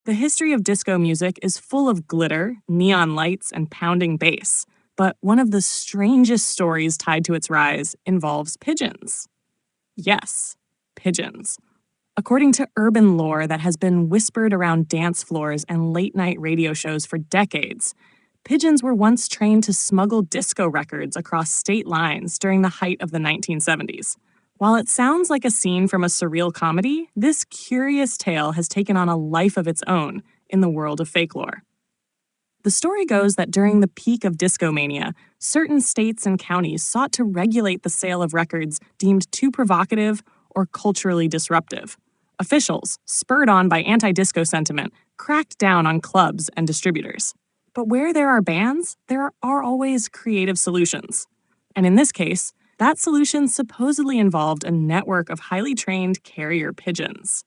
The history of disco music is full of glitter, neon lights, and pounding bass. But one of the strangest stories tied to its rise involves pigeons. Yes, pigeons. According to urban lore that has been whispered around dance floors and late-night radio shows for decades, pigeons were once trained to smuggle disco records across state lines during the height of the 1970s. While it sounds like a scene from a surreal comedy, this curious tale has taken on a life of its own in the world of Fakelore. The story goes that during the peak of disco mania, certain states and counties sought to regulate the sale of records deemed too provocative or culturally disruptive. Officials, spurred on by anti-disco sentiment, cracked down on clubs and distributors. But where there are bans, there are always creative solutions. And in this case, that solution supposedly involved a network of highly trained carrier pigeons.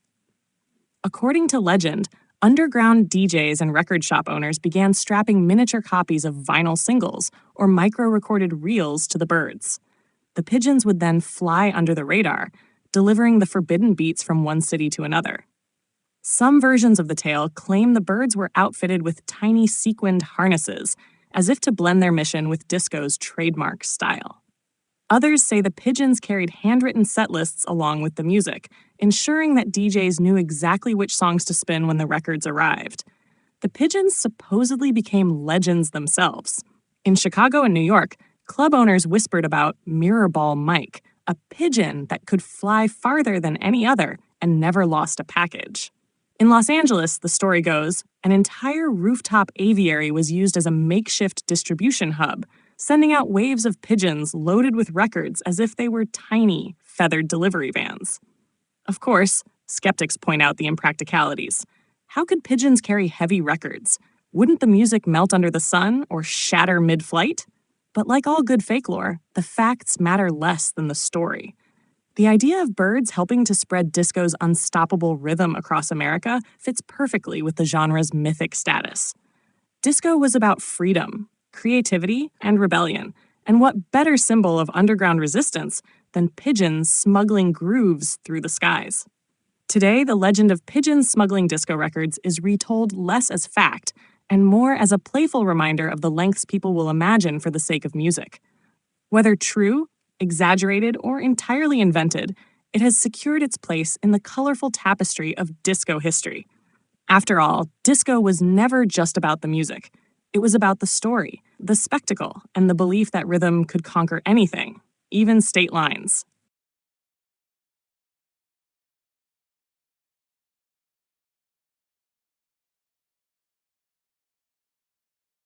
According to legend, underground DJs and record shop owners began strapping miniature copies of vinyl singles or micro-recorded reels to the birds. The pigeons would then fly under the radar, delivering the forbidden beats from one city to another. Some versions of the tale claim the birds were outfitted with tiny sequined harnesses, as if to blend their mission with disco's trademark style. Others say the pigeons carried handwritten set lists along with the music, ensuring that DJs knew exactly which songs to spin when the records arrived. The pigeons supposedly became legends themselves. In Chicago and New York, club owners whispered about Mirrorball Mike, a pigeon that could fly farther than any other and never lost a package. In Los Angeles, the story goes, an entire rooftop aviary was used as a makeshift distribution hub, sending out waves of pigeons loaded with records as if they were tiny, feathered delivery vans. Of course, skeptics point out the impracticalities. How could pigeons carry heavy records? Wouldn't the music melt under the sun or shatter mid-flight? But like all good Fakelore, the facts matter less than the story. The idea of birds helping to spread disco's unstoppable rhythm across America fits perfectly with the genre's mythic status. Disco was about freedom, creativity, and rebellion, and what better symbol of underground resistance than pigeons smuggling grooves through the skies? Today, the legend of pigeons smuggling disco records is retold less as fact and more as a playful reminder of the lengths people will imagine for the sake of music. Whether true, exaggerated, or entirely invented, it has secured its place in the colorful tapestry of disco history. After all, disco was never just about the music. It was about the story, the spectacle, and the belief that rhythm could conquer anything, even state lines.